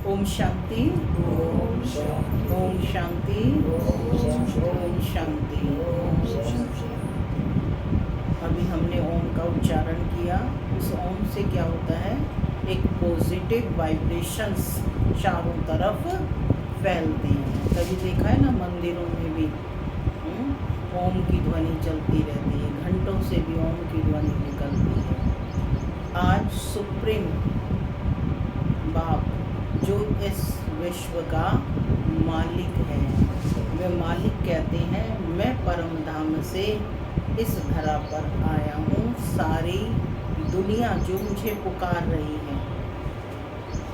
ओम शांति, ओम शांति, ओम शांति, ओम शांति। अभी हमने ओम का उच्चारण किया। उस ओम से क्या होता है, एक पॉजिटिव वाइब्रेशंस चारों तरफ फैलते हैं। कभी देखा है ना, मंदिरों में भी ओम की ध्वनि चलती रहती है, घंटों से भी ओम की ध्वनि निकलती है। आज सुप्रीम बाप जो इस विश्व का मालिक है, वे मालिक कहते हैं, मैं परम धाम से इस धरा पर आया हूँ सारी दुनिया जो मुझे पुकार रही है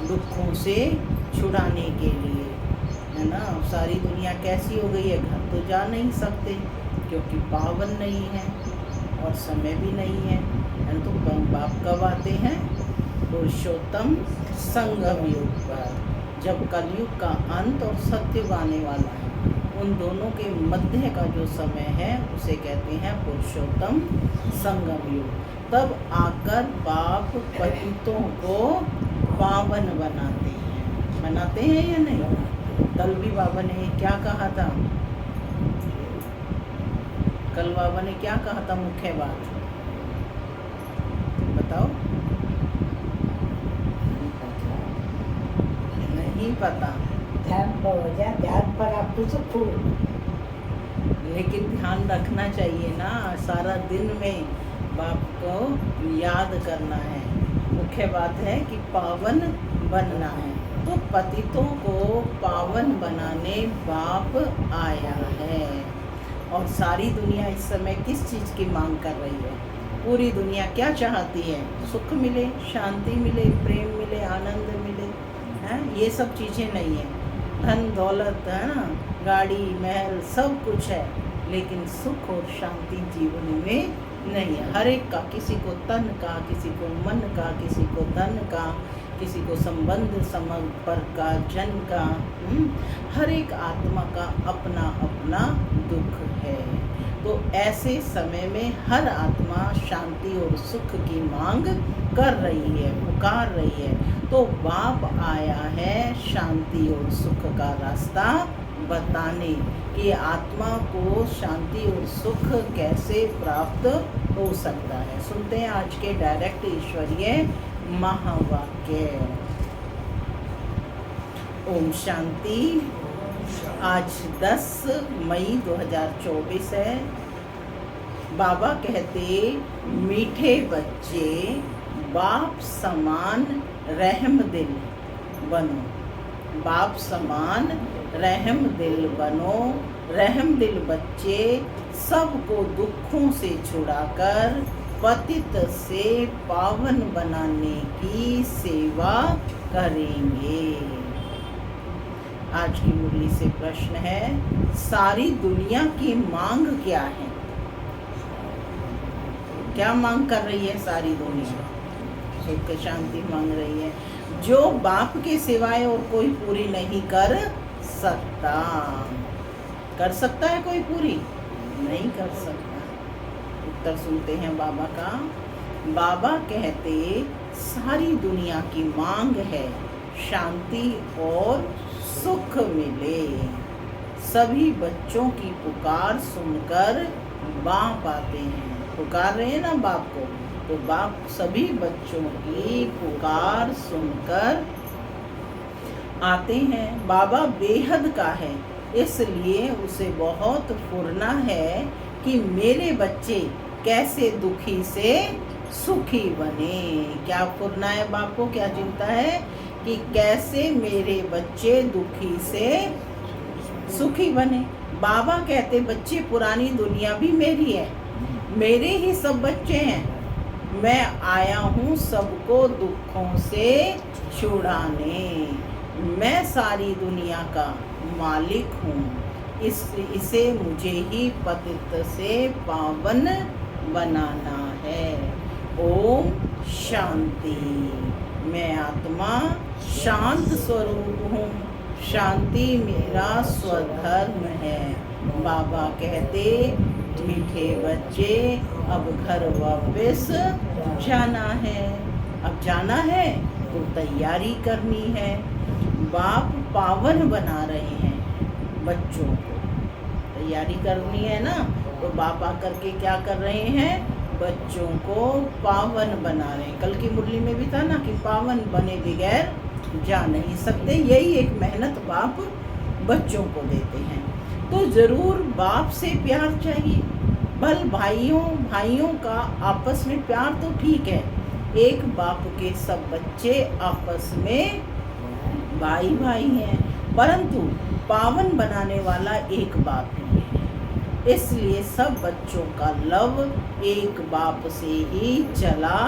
दुखों से छुड़ाने के लिए, है ना। सारी दुनिया कैसी हो गई है, घर तो जा नहीं सकते क्योंकि पावन नहीं है और समय भी नहीं है। तो बाप कब आते हैं, पुरुषोत्तम संगम युग पर, जब कलयुग का अंत और सत्युग आने वाला है। उन दोनों के मध्य का जो समय है उसे कहते हैं पुरुषोत्तम संगम युग। तब आकर बाप पतितों को पावन बनाते हैं या नहीं। कल भी बाबा ने क्या कहा था, कल बाबा ने क्या कहा था, मुख्य बात बताओ। नहीं पता, ध्यान पर आप तो लेकिन ध्यान रखना चाहिए ना। सारा दिन में बाप को याद करना है। मुख्य बात है कि पावन बनना है, तो पतितों को पावन बनाने बाप आया है। और सारी दुनिया इस समय किस चीज़ की मांग कर रही है, पूरी दुनिया क्या चाहती है, सुख मिले, शांति मिले, प्रेम मिले, आनंद मिले, हैं। ये सब चीज़ें नहीं है, धन दौलत है ना, गाड़ी महल सब कुछ है, लेकिन सुख और शांति जीवन में नहीं है। हर एक का, किसी को तन का, किसी को मन का, किसी को धन का, किसी को संबंध संपर्क का, जन का, हर एक आत्मा का अपना अपना दुख है। तो ऐसे समय में हर आत्मा शांति और सुख की मांग कर रही है, पुकार रही है। तो बाप आया है शांति और सुख का रास्ता बताने कि आत्मा को शांति और सुख कैसे प्राप्त हो सकता है। सुनते हैं आज के डायरेक्ट ईश्वरीय महावाक्य। ओम शांति। आज 10 मई 2024 है। बाबा कहते, मीठे बच्चे बाप समान रहम दिल बनो। बाप समान रहम दिल बनो। रहम दिल बच्चे सबको दुखों से छुड़ाकर पतित से पावन बनाने की सेवा करेंगे। आज की मुरली से प्रश्न है, सारी दुनिया की मांग क्या है? क्या मांग कर रही है सारी दुनिया? सुख शांति मांग रही है, जो बाप के सिवाय और कोई पूरी नहीं कर सकता। कर सकता है कोई पूरी? नहीं कर सकता। उत्तर सुनते हैं बाबा का। बाबा कहते, सारी दुनिया की मांग है शांति और सुख मिले। सभी बच्चों की पुकार सुनकर बाप आते हैं। पुकार रहे हैं ना बाप को, तो बाप सभी बच्चों की पुकार सुनकर आते हैं। बाबा बेहद का है, इसलिए उसे बहुत फुरना है कि मेरे बच्चे कैसे दुखी से सुखी बने। क्या फुरना है बाप को, क्या चिंता है कि कैसे मेरे बच्चे दुखी से सुखी बने। बाबा कहते, बच्चे पुरानी दुनिया भी मेरी है, मेरे ही सब बच्चे हैं। मैं आया हूँ सबको दुखों से छुड़ाने। मैं सारी दुनिया का मालिक हूँ, इसे मुझे ही पतित से पावन बनाना है। ओम शांति। मैं आत्मा शांत स्वरूप हूँ, शांति मेरा स्वधर्म है। बाबा कहते, मीठे बच्चे अब घर वापस जाना है। अब जाना है तो तैयारी करनी है। बाप पावन बना रहे हैं बच्चों को। तैयारी करनी है ना, तो बाप आकर के क्या कर रहे हैं, बच्चों को पावन बना रहे हैं। कल की मुरली में भी था ना कि पावन बने बगैर जा नहीं सकते। यही एक मेहनत बाप बच्चों को देते हैं। तो ज़रूर बाप से प्यार चाहिए। भल भाइयों का आपस में प्यार तो ठीक है, एक बाप के सब बच्चे आपस में भाई हैं, परंतु पावन बनाने वाला एक बाप ही है। इसलिए सब बच्चों का लव एक बाप से ही चला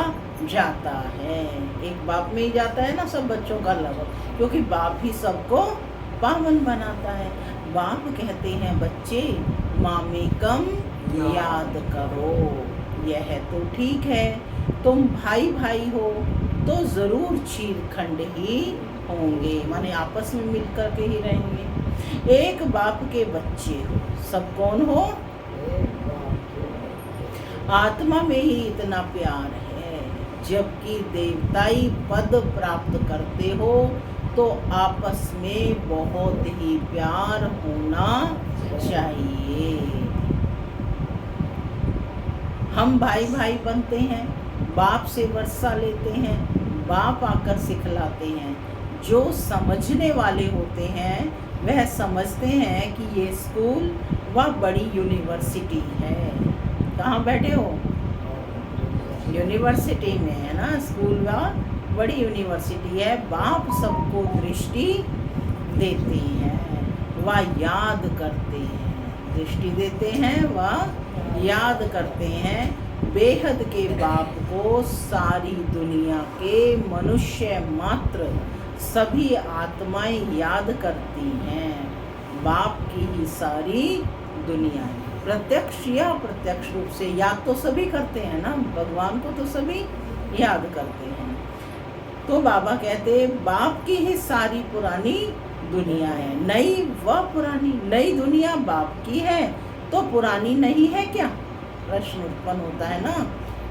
जाता है। एक बाप में ही जाता है ना सब बच्चों का लव, क्योंकि बाप ही सबको पावन बनाता है। बाप कहते हैं बच्चे मामेकम याद करो। यह तो ठीक है, तुम भाई हो तो ज़रूर चीरखंड ही होंगे, माने आपस में मिलकर के ही रहेंगे। एक बाप के बच्चे हो, सब कौन हो, आत्मा में ही इतना प्यार है। जबकि देवताई पद प्राप्त करते हो तो आपस में बहुत ही प्यार होना चाहिए। हम भाई बनते हैं, बाप से वर्षा लेते हैं, बाप आकर सिखलाते हैं। जो समझने वाले होते हैं वह समझते हैं कि ये स्कूल व बड़ी यूनिवर्सिटी है। कहाँ बैठे हो, यूनिवर्सिटी में है ना, स्कूल व बड़ी यूनिवर्सिटी है। बाप सबको दृष्टि देते हैं व याद करते हैं, दृष्टि देते हैं व याद करते हैं। बेहद के बाप को सारी दुनिया के मनुष्य मात्र सभी आत्माएं याद करती हैं। बाप की ही सारी दुनिया प्रत्यक्ष या अप्रत्यक्ष रूप से याद तो सभी करते हैं ना, भगवान को तो सभी याद करते हैं। तो बाबा कहते बाप की ही सारी पुरानी दुनिया है, नई व पुरानी। नई दुनिया बाप की है तो पुरानी नहीं है क्या, प्रश्न उत्पन्न होता है ना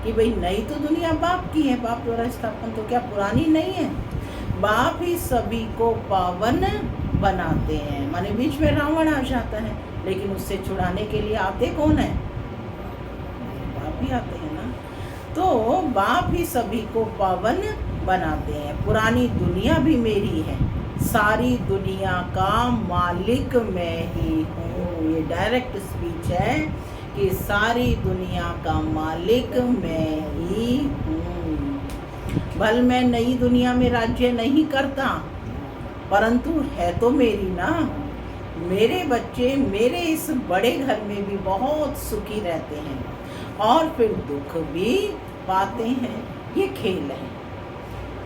कि भाई नई तो दुनिया बाप की है, बाप द्वारा स्थापन, तो क्या पुरानी नहीं है। बाप ही सभी को पावन बनाते हैं। माने बीच में रावण आ जाता है, लेकिन उससे छुड़ाने के लिए आते कौन है, बाप ही आते हैं ना। तो बाप ही सभी को पावन बनाते हैं। पुरानी दुनिया भी मेरी है, सारी दुनिया का मालिक मैं ही हूँ। ये डायरेक्ट स्पीच है कि सारी दुनिया का मालिक मैं ही हूँ। भल मैं नई दुनिया में राज्य नहीं करता, परंतु है तो मेरी ना। मेरे बच्चे मेरे इस बड़े घर में भी बहुत सुखी रहते हैं और फिर दुख भी पाते हैं। ये खेल है।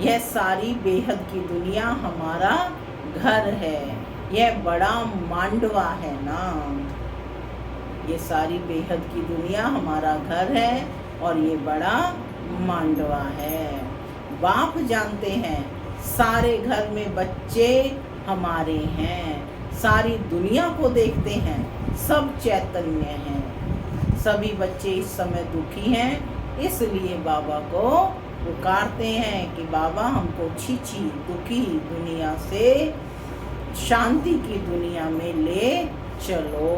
यह सारी बेहद की दुनिया हमारा घर है। यह बड़ा मांडवा है ना, ये सारी बेहद की दुनिया हमारा घर है और ये बड़ा मांडवा है। बाप जानते हैं सारे घर में बच्चे हमारे हैं, सारी दुनिया को देखते हैं, सब चैतन्य हैं। सभी बच्चे इस समय दुखी हैं, इसलिए बाबा को पुकारते हैं कि बाबा हमको छीछी दुखी दुनिया से शांति की दुनिया में ले चलो।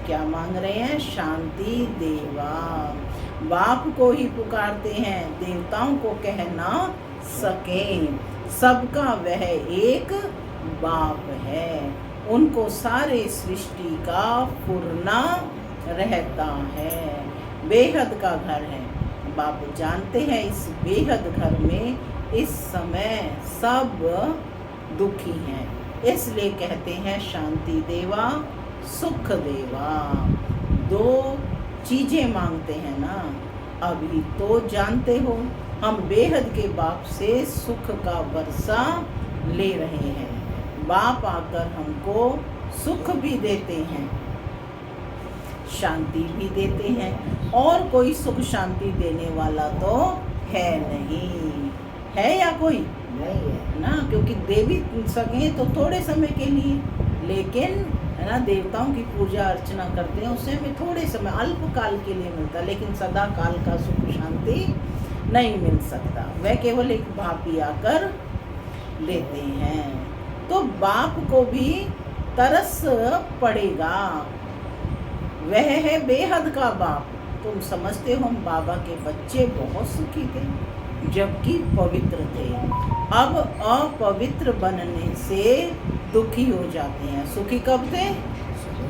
क्या मांग रहे हैं, शांति देवा। बाप को ही पुकारते हैं, देवताओं को कह ना सकें। सबका वह एक बाप है, उनको सारे सृष्टि का पूर्णा रहता है। बेहद का घर है, बाप जानते हैं इस बेहद घर में इस समय सब दुखी हैं, इसलिए कहते हैं शांति देवा सुख देवा। दो चीजें मांगते हैं ना, अभी तो जानते हो हम बेहद के बाप से सुख का वर्षा ले रहे हैं। बाप आकर हमको सुख भी देते हैं, शांति भी देते हैं, और कोई सुख शांति देने वाला तो है नहीं, है या कोई नहीं है ना, क्योंकि दे भी सके तो थोड़े समय के लिए, लेकिन है ना देवताओं की पूजा अर्चना करते हैं उससे हमें थोड़े समय अल्पकाल के लिए मिलता है, लेकिन सदा काल का सुख शांति नहीं मिल सकता। वह केवल एक बाप ही आकर देते हैं। तो बाप को भी तरस पड़ेगा। वह है बेहद का बाप। तुम समझते हो हम बाबा के बच्चे बहुत सुखी थे जबकि पवित्र थे। अब अपवित्र बनने से दुखी हो जाते हैं। सुखी कब थे?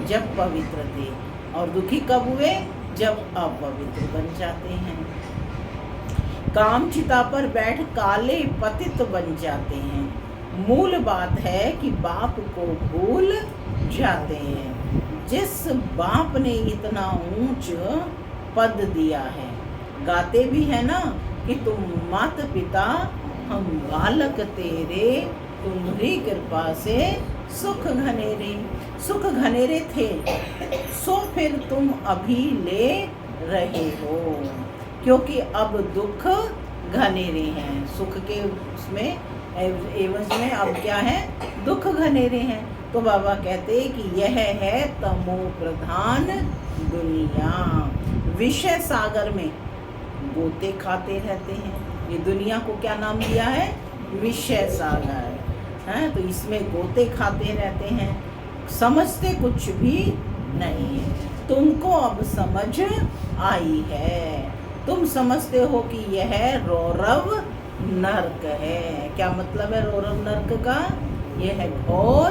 जब पवित्र थे। और दुखी कब हुए? जब अपवित्र बन जाते हैं। काम चिता पर बैठ काले पतित बन जाते हैं। मूल बात है कि बाप को भूल जाते हैं। जिस बाप ने इतना ऊंच पद दिया है, गाते भी है ना कि तुम मात पिता हम बालक तेरे, तुम्हारी कृपा से सुख घनेरे। सुख घनेरे थे सो फिर तुम अभी ले रहे हो, क्योंकि अब दुख घनेरे हैं। सुख के उसमें एवज में अब क्या है? दुख घनेरे हैं। तो बाबा कहते हैं कि यह है तमो प्रधान दुनिया। विषय सागर में गोते खाते रहते हैं। ये दुनिया को क्या नाम दिया है? विषय सागर है। तो इसमें गोते खाते रहते हैं, समझते कुछ भी नहीं है। तुमको अब समझ आई है। तुम समझते हो कि यह रौरव नरक है। क्या मतलब है रौरव नरक का? यह घोर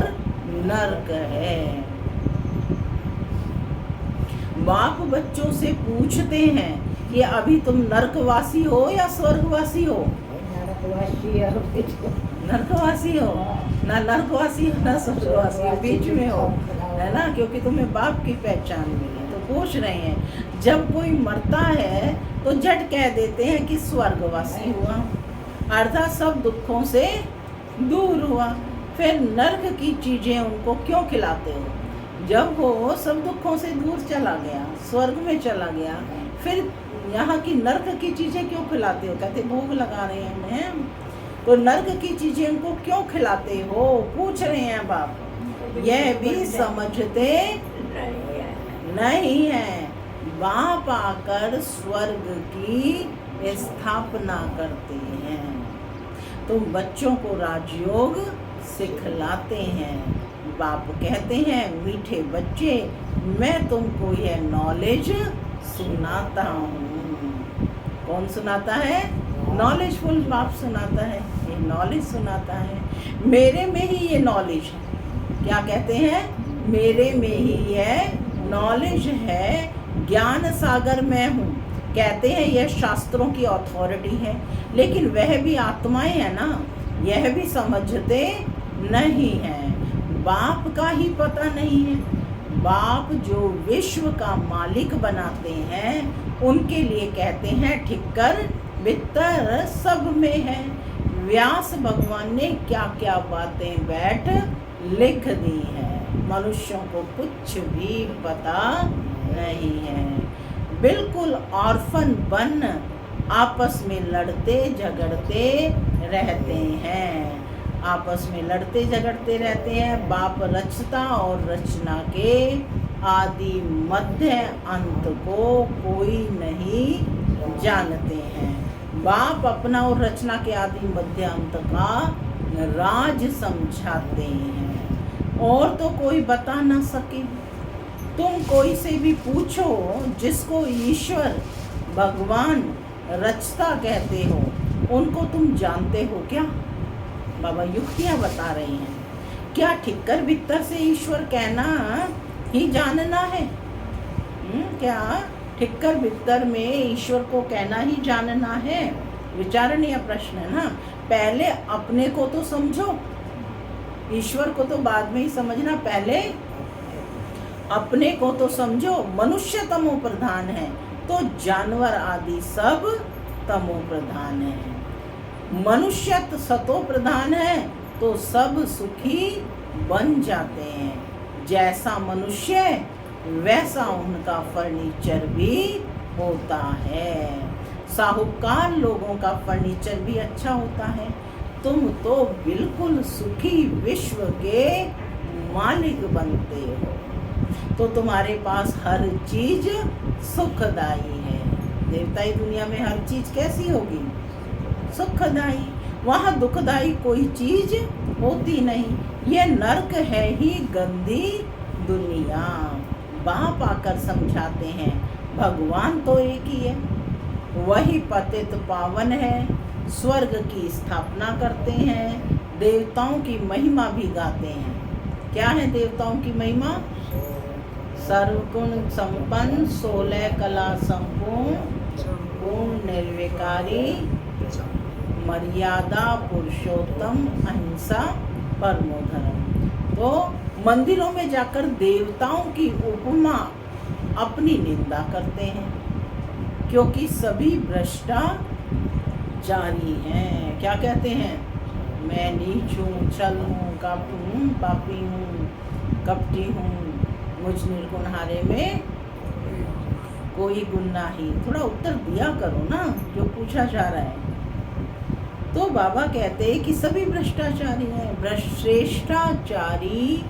नरक है। बाप बच्चों से पूछते हैं कि अभी तुम नरकवासी हो या स्वर्गवासी हो? नरकवासी हो ना, नरकवासी हो ना स्वर्गवासी हो, बीच में हो, है ना? क्योंकि तुम्हें बाप की पहचान मिली। तो पूछ रहे हैं, जब कोई मरता है तो झट कह देते हैं कि स्वर्गवासी हुआ, अर्थात सब दुखों से दूर हुआ। फिर नर्क की चीजें उनको क्यों खिलाते हो? जब वो सब दुखों से दूर चला गया, स्वर्ग में चला गया, फिर यहाँ की नर्क की चीजें क्यों खिलाते हो? कहते भोग लगा रहे हैं। तो नर्क की चीजें उनको क्यों खिलाते हो? पूछ रहे हैं बाप। यह भी समझते नहीं है। बाप आकर स्वर्ग की स्थापना करते हैं। तुम बच्चों को राजयोग सिखलाते हैं। बाप कहते हैं, मीठे बच्चे मैं तुमको यह नॉलेज सुनाता हूँ। कौन सुनाता है? नॉलेजफुल बाप सुनाता है। ये नॉलेज सुनाता है। मेरे में ही ये नॉलेज है। क्या कहते हैं? मेरे में ही यह नॉलेज है। ज्ञान सागर मैं हूँ। कहते हैं यह शास्त्रों की अथॉरिटी है, लेकिन वह भी आत्माएं है ना, यह भी समझते नहीं है। बाप का ही पता नहीं है। बाप जो विश्व का मालिक बनाते हैं, उनके लिए कहते हैं ठिक्कर बित्तर सब में है। व्यास भगवान ने क्या क्या बातें बैठ लिख दी है, मनुष्यों को कुछ भी पता नहीं है। बिल्कुल ऑर्फन बन आपस में लड़ते झगड़ते रहते हैं। आपस में लड़ते झगड़ते रहते हैं। बाप रचता और रचना के आदि मध्य अंत को कोई नहीं जानते हैं। बाप अपना और रचना के आदि मध्य अंत का राज समझाते हैं, और तो कोई बता ना सके। तुम कोई से भी पूछो जिसको ईश्वर भगवान रचता कहते हो, उनको तुम जानते हो क्या? बाबा युक्तियाँ बता रही हैं। क्या ठिक्कर बित्तर से ईश्वर कहना ही जानना है? क्या ठिक्कर बित्तर में ईश्वर को कहना ही जानना है? विचारणीय प्रश्न है ना। पहले अपने को तो समझो, ईश्वर को तो बाद में ही समझना, पहले अपने को तो समझो। मनुष्य तमो प्रधान है तो जानवर आदि सब तमो प्रधान है। मनुष्य सतो प्रधान है तो सब सुखी बन जाते हैं। जैसा मनुष्य वैसा उनका फर्नीचर भी होता है। साहूकार लोगों का फर्नीचर भी अच्छा होता है। तुम तो बिल्कुल सुखी विश्व के मालिक बनते हो, तो तुम्हारे पास हर चीज सुखदाई है। देवताई दुनिया में हर चीज कैसी होगी? सुखदाई। वहाँ दुखदाई कोई चीज होती नहीं। ये नर्क है ही गंदी दुनिया। बाप आकर समझाते हैं भगवान तो एक ही है, वही पतित पावन है, स्वर्ग की स्थापना करते हैं, देवताओं की महिमा भी गाते हैं। क्या है देवताओं की महिमा? सर्वगुण संपन्न, 16 कला संपूर्ण, पूर्ण निर्विकारी, मर्यादा पुरुषोत्तम, अहिंसा परमो धर्म। तो मंदिरों में जाकर देवताओं की उपमा अपनी निंदा करते हैं, क्योंकि सभी भ्रष्टाचारी हैं। क्या कहते हैं? मैं नीच हूँ, छल हूँ, पापी हूँ, कपटी हूँ, मुझ निर्गुणहारे में कोई गुण नहीं। थोड़ा उत्तर दिया करो ना जो पूछा जा रहा है। तो बाबा कहते हैं कि सभी भ्रष्टाचारी हैं। श्रेष्ठाचारी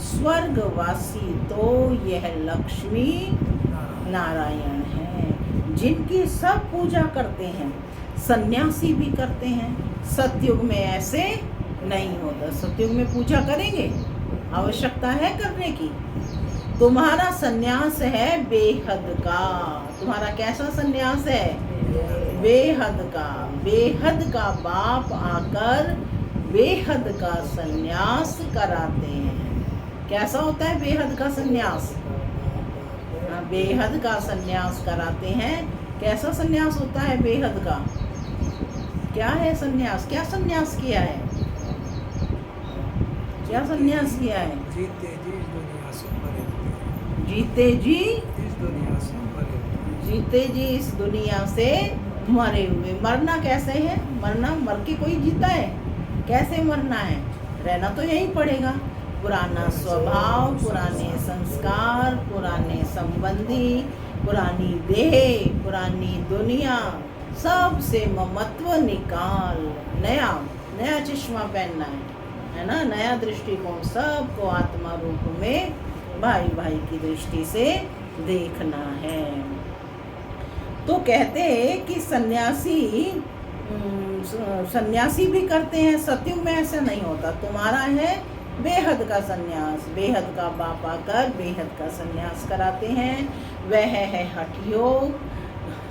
स्वर्गवासी तो यह लक्ष्मी नारायण हैं, जिनकी सब पूजा करते हैं, सन्यासी भी करते हैं। सतयुग में ऐसे नहीं होता। सतयुग में पूजा करेंगे, आवश्यकता है करने की। तुम्हारा सन्यास है बेहद का। तुम्हारा कैसा सन्यास है? बेहद का। बेहद का बाप आकर बेहद का सन्यास कराते हैं। कैसा होता है बेहद का सन्यास? बेहद का सन्यास कराते हैं। कैसा सन्यास होता है बेहद का? क्या है सन्यास? क्या सन्यास किया है? क्या सन्यास किया है? जीते जी इस दुनिया से मरे हुए। जीते जी इस दुनिया से मरे हुए। जीते जी इस दुनिया से मरे हुए। मरना कैसे है? मरना मर के कोई जीता है? कैसे मरना है? रहना तो यहीं पड़ेगा। पुराना स्वभाव, पुराने संस्कार, पुराने संबंधी, पुरानी देह, पुरानी दुनिया, सब से ममत्व निकाल नया नया चश्मा पहनना है ना? नया दृष्टिकोण, सबको आत्मा रूप में भाई भाई की दृष्टि से देखना है। तो कहते हैं कि सन्यासी भी करते हैं। सतयुग में ऐसा नहीं होता। तुम्हारा है बेहद का सन्यास। बेहद का बाप आकर बेहद का सन्यास कराते हैं। वह है हठ योग,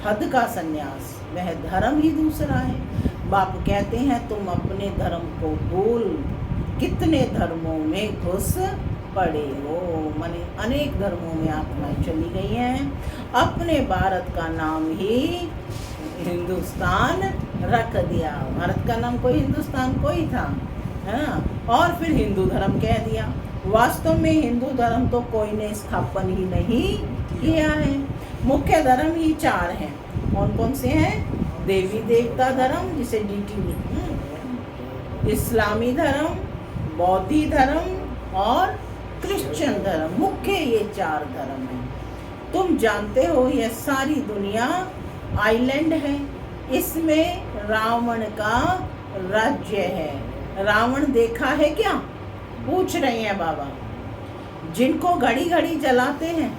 हद का सन्यास। वह धर्म ही दूसरा है। बाप कहते हैं तुम अपने धर्म को भूल कितने धर्मों में घुस पड़े हो। माने अनेक धर्मों में आत्माएं चली गई हैं। अपने भारत का नाम ही हिंदुस्तान रख दिया। भारत का नाम कोई हिंदुस्तान कोई था, है ना? और फिर हिंदू धर्म कह दिया। वास्तव में हिंदू धर्म तो कोई ने स्थापन ही नहीं किया है। मुख्य धर्म ही 4 हैं। कौन कौन से हैं? देवी देवता धर्म, जिसे डीटी, इस्लामी धर्म, बौद्धी धर्म और क्रिश्चियन धर्म। मुख्य ये 4 धर्म हैं। तुम जानते हो यह सारी दुनिया आइलैंड है। इसमें रावण का राज्य है। रावण देखा है क्या? पूछ रहे हैं बाबा। जिनको घड़ी घड़ी जलाते हैं,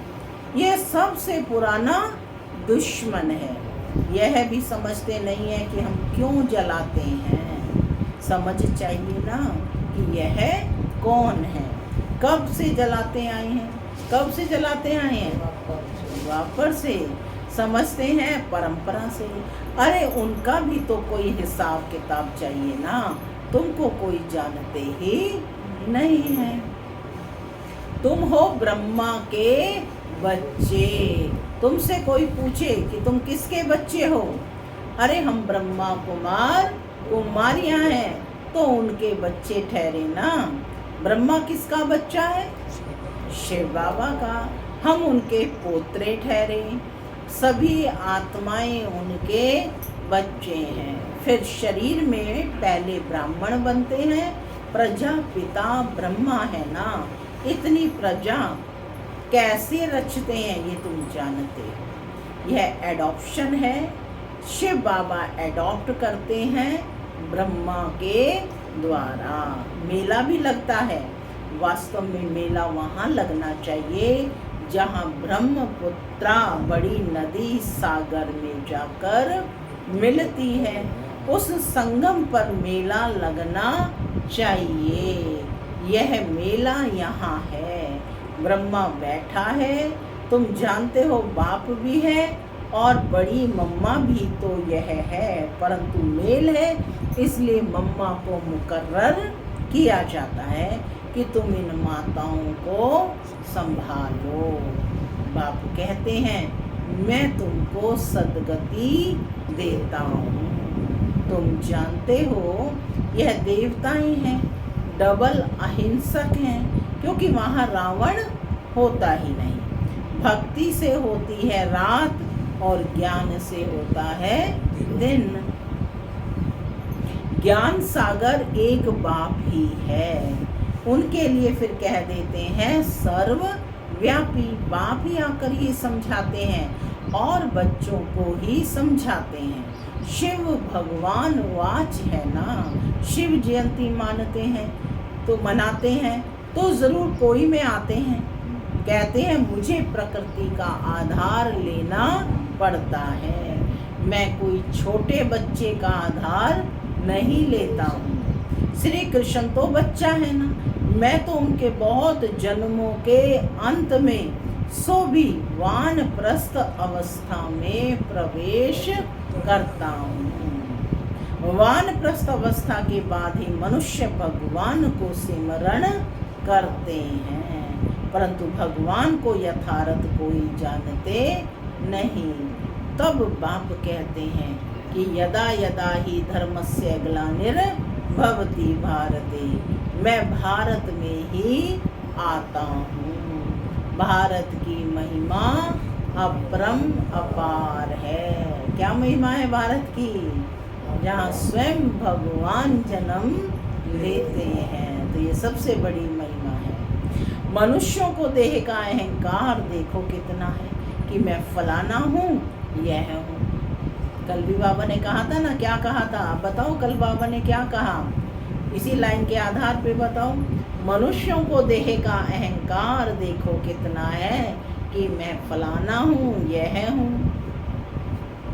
ये सबसे पुराना दुश्मन है। यह भी समझते नहीं है कि हम क्यों जलाते हैं। समझ चाहिए ना कि यह कौन है, कब से जलाते आए हैं। कब से जलाते आए हैं? वापर से। समझते हैं परंपरा से। अरे उनका भी तो कोई हिसाब किताब चाहिए ना। तुमको कोई जानते ही नहीं है। तुम हो ब्रह्मा के बच्चे। तुमसे कोई पूछे कि तुम किसके बच्चे हो? अरे हम ब्रह्मा कुमार कुमारियां हैं, तो उनके बच्चे ठहरे ना। ब्रह्मा किसका बच्चा है? शिव बाबा का। हम उनके पोत्रे ठहरे। सभी आत्माएं उनके बच्चे हैं। फिर शरीर में पहले ब्राह्मण बनते हैं। प्रजापिता ब्रह्मा है ना। इतनी प्रजा कैसे रचते हैं ये तुम जानते। यह एडॉप्शन है। शिव बाबा एडॉप्ट करते हैं ब्रह्मा के द्वारा। मेला भी लगता है। वास्तव में मेला वहाँ लगना चाहिए जहाँ ब्रह्मपुत्रा बड़ी नदी सागर में जाकर मिलती है। उस संगम पर मेला लगना चाहिए। यह मेला यहाँ है, ब्रह्मा बैठा है, तुम जानते हो बाप भी है और बड़ी मम्मा भी तो यह है, परंतु मेल है इसलिए मम्मा को मुकर्रर किया जाता है कि तुम इन माताओं को संभालो। बाप कहते हैं मैं तुमको सद्गति देता हूँ। तुम जानते हो यह देवताएं हैं, डबल अहिंसक हैं, क्योंकि वहाँ रावण होता ही नहीं। भक्ति से होती है रात और ज्ञान से होता है दिन। ज्ञान सागर एक बाप ही है, उनके लिए फिर कह देते हैं सर्वव्यापी। बाप ही आकर ये समझाते हैं और बच्चों को ही समझाते हैं। शिव भगवान वाच है ना, शिव जयंती मानते हैं तो मनाते हैं तो ज़रूर कोई में आते हैं, कहते हैं मुझे प्रकृति का आधार लेना पड़ता है, मैं कोई छोटे बच्चे का आधार नहीं लेता हूँ। श्री कृष्ण तो बच्चा है ना, मैं तो उनके बहुत जन्मों के अंत में सो भी वानप्रस्थ अवस्था में प्रवेश करता हूँ। वानप्रस्थ अवस्था के बाद ही मनुष्य भगवान को सिमरण करते हैं, परंतु भगवान को यथार्थ कोई जानते नहीं। तब बाप कहते हैं कि यदा यदा ही धर्मस्य ग्लानिर्भवति भारते, मैं भारत में ही आता हूँ। भारत की महिमा अपरम अपार है। क्या महिमा है भारत की? जहाँ स्वयं भगवान जन्म लेते हैं, तो ये सबसे बड़ी महिमा है। मनुष्यों को देह का अहंकार देखो कितना है कि मैं फलाना हूँ, यह हूँ। कल भी बाबा ने कहा था ना, क्या कहा था आप बताओ? कल बाबा ने क्या कहा? इसी लाइन के आधार पे बताओ। मनुष्यों को देह का अहंकार देखो कितना है कि मैं फलाना हूँ, यह हूँ।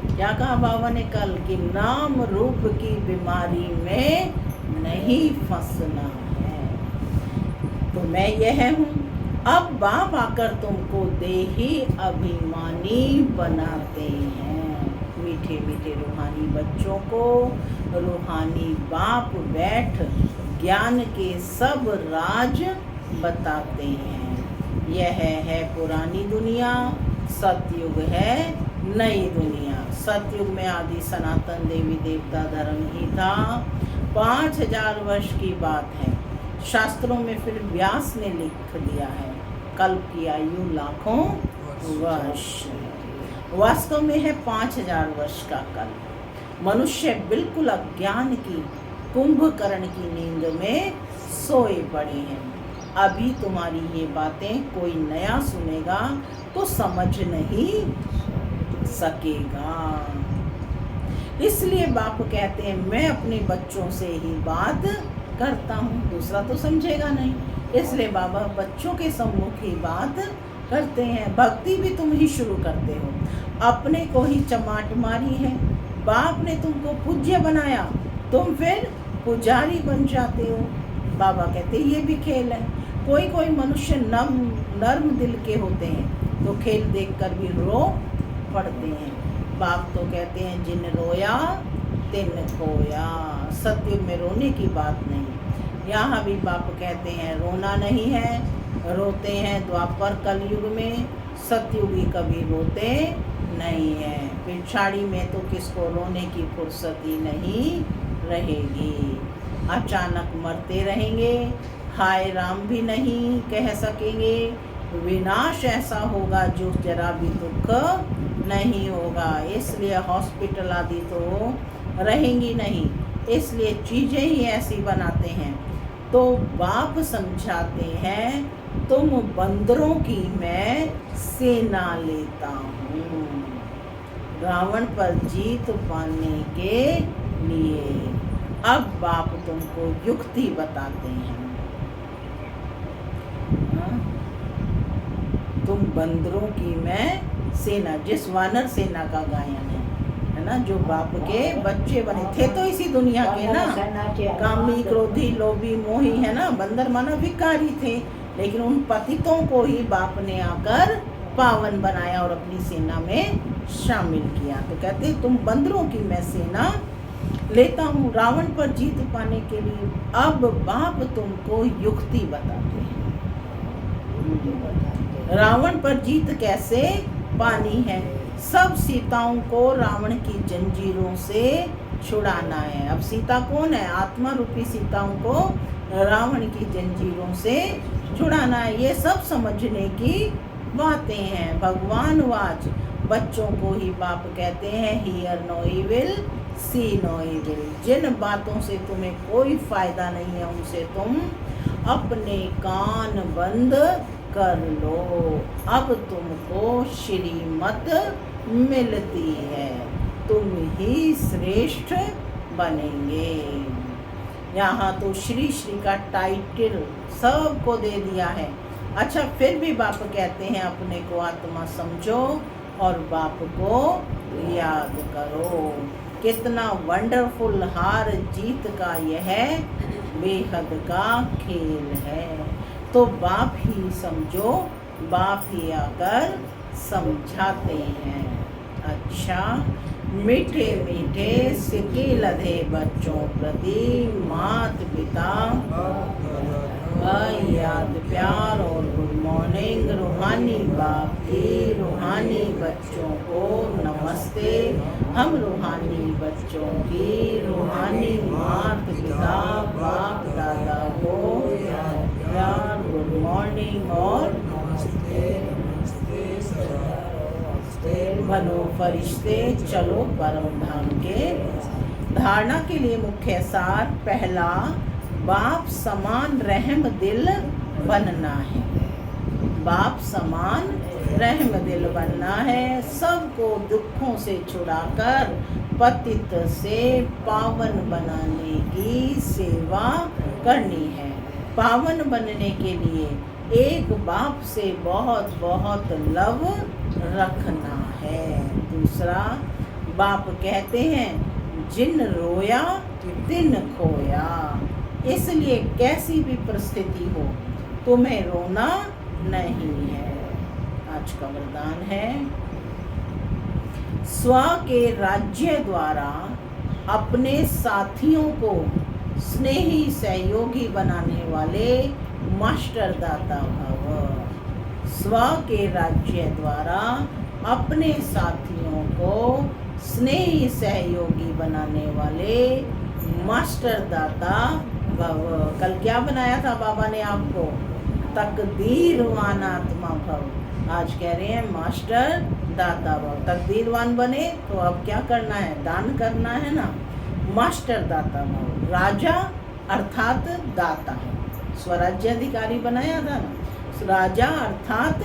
क्या कहा बाबा ने कल? कि नाम रूप की बीमारी में नहीं फंसना है, तो मैं यह हूँ। अब बाप आकर तुमको देही अभिमानी बनाते हैं। मीठे मीठे रूहानी बच्चों को रूहानी बाप बैठ ज्ञान के सब राज बताते हैं। यह है पुरानी दुनिया, सतयुग है नई दुनिया। सतयुग में आदि सनातन देवी देवता धर्म ही था। 5000 वर्ष की बात है। शास्त्रों में फिर व्यास ने लिख दिया है कल्प की आयु लाखों वर्ष। वास्तव में है 5000 वर्ष का कल्प। मनुष्य बिल्कुल अज्ञान की कुंभकर्ण की नींद में सोए पड़े हैं। अभी तुम्हारी ये बातें कोई नया सुनेगा तो समझ नहीं सकेगा। इसलिए बाप कहते हैं मैं अपने बच्चों से ही बात करता हूँ, दूसरा तो समझेगा नहीं। इसलिए बाबा बच्चों के सम्मुख ही बात करते हैं। भक्ति भी तुम ही शुरू करते हो, अपने को ही चमाट मारी है। बाप ने तुमको पूज्य बनाया, तुम फिर पुजारी बन जाते हो। बाबा कहते ये भी खेल है। कोई कोई मनुष्य नर्म दिल के होते हैं तो खेल देखकर भी रो पड़ते हैं। बाप तो कहते हैं जिन रोया तिन खोया। सत्युग में रोने की बात नहीं। यहाँ भी बाप कहते हैं रोना नहीं है, रोते हैं द्वापर कलयुग में। सतयुगी कभी रोते नहीं है। पिछाड़ी में तो किसको रोने की फुर्सत ही नहीं रहेगी। अचानक मरते रहेंगे, हाय राम भी नहीं कह सकेंगे। विनाश ऐसा होगा जो जरा भी दुख नहीं होगा। इसलिए हॉस्पिटल आदि तो रहेंगी नहीं, इसलिए चीज़ें ही ऐसी बनाते हैं। तो बाप समझाते हैं तुम बंदरों की मैं सेना लेता हूँ, रावण पर जीत पाने के लिए। अब बाप तुमको युक्ति बताते हैं। तुम बंदरों की मैं सेना, जिस वानर सेना का गायन है, है ना, जो बाप के बच्चे बने थे तो इसी दुनिया के ना, कामी क्रोधी लोभी मोही, है ना, बंदर माना भिखारी थे, लेकिन उन पतितों को ही बाप ने आकर पावन बनाया और अपनी सेना में शामिल किया। तो कहते तुम बंदरों की मैं सेना लेता हूँ रावण पर जीत पाने के लिए। अब बाप तुमको युक्ति बताते हैं, रावण पर जीत कैसे पानी है। सब सीताओं को रावण की जंजीरों से छुड़ाना है। अब सीता कौन है? आत्मा रूपी सीताओं को रावण की जंजीरों से छुड़ाना है। ये सब समझने की बातें हैं। भगवान वाच बच्चों को ही बाप कहते हैं hear no evil see no evil. जिन बातों से तुम्हें कोई फायदा नहीं है उनसे तुम अपने कान बंद कर लो। अब तुमको श्रीमत मिलती है, तुम ही श्रेष्ठ बनेंगे। यहाँ तो श्री श्री का टाइटल सबको दे दिया है। अच्छा, फिर भी बाप कहते हैं अपने को आत्मा समझो और बाप को याद करो। कितना वंडरफुल हार जीत का यह बेहद का खेल है। तो बाप ही समझो, बाप ही आकर समझाते हैं। अच्छा, मीठे मीठे सिक्के लधे बच्चों प्रति मात पिता याद प्यार और गुड मॉर्निंग। रूहानी बाप की रूहानी बच्चों को नमस्ते। हम रूहानी बच्चों की रूहानी मात पिता बाप दादा को प्यार गुड मॉर्निंग और बनो फरिश्ते चलो परम धाम के। धारणा के लिए मुख्य सार पहला, बाप समान रहम दिल बनना है। बाप समान रहम दिल बनना है। सबको दुखों से छुड़ाकर पतित से पावन बनाने की सेवा करनी है। पावन बनने के लिए एक बाप से बहुत बहुत लव रखना है। दूसरा, बाप कहते हैं जिन रोया तिन खोया। इसलिए कैसी भी परिस्थिति हो तुम्हें रोना नहीं है। आज का वरदान है, स्व के राज्य द्वारा अपने साथियों को स्नेही सहयोगी बनाने वाले मास्टर दाता भव। स्व के राज्य द्वारा अपने साथियों को स्नेही सहयोगी बनाने वाले मास्टर दाता भव। कल क्या बनाया था बाबा ने आपको? तकदीरवान आत्मा भव। आज कह रहे हैं मास्टर दाता भव। तकदीरवान बने तो अब क्या करना है? दान करना है ना। मास्टर दाता भव, राजा अर्थात दाता है। स्वराज्य अधिकारी बनाया था ना, राजा अर्थात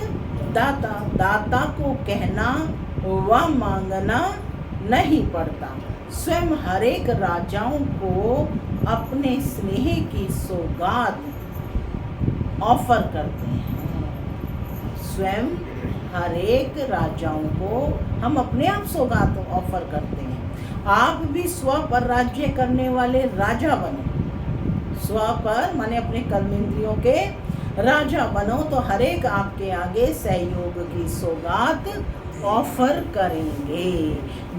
दाता। दाता को कहना व मांगना नहीं पड़ता। स्वयं हर एक राजाओं को अपने स्नेह की सौगात ऑफर करते हैं। स्वयं हर एक राजाओं को हम अपने आप सौगात ऑफर करते हैं। आप भी स्व पर राज्य करने वाले राजा बनो। स्व पर माने अपने कर्मेंद्रियों के राजा बनो तो हर एक आपके आगे सहयोग की सौगात ऑफर करेंगे।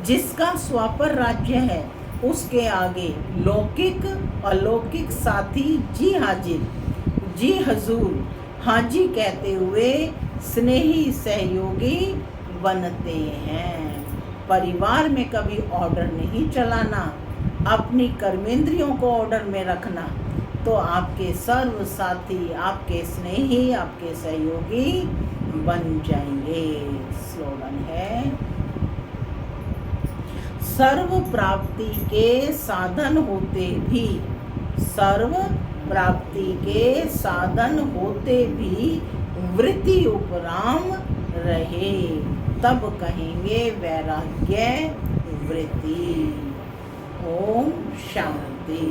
जिसका स्व पर राज्य है उसके आगे लौकिक अलौकिक साथी जी हाजिर, जी हजूर, हाजी कहते हुए स्नेही सहयोगी बनते हैं। परिवार में कभी ऑर्डर नहीं चलाना, अपनी कर्मेंद्रियों को ऑर्डर में रखना तो आपके सर्व साथी, आपके स्नेही, आपके सहयोगी बन जाएंगे। स्लोगन है, सर्व प्राप्ति के साधन होते भी, सर्व प्राप्ति के साधन होते भी वृत्ति उपराम रहे तब कहेंगे वैराग्य वृत्ति। ओम शांति।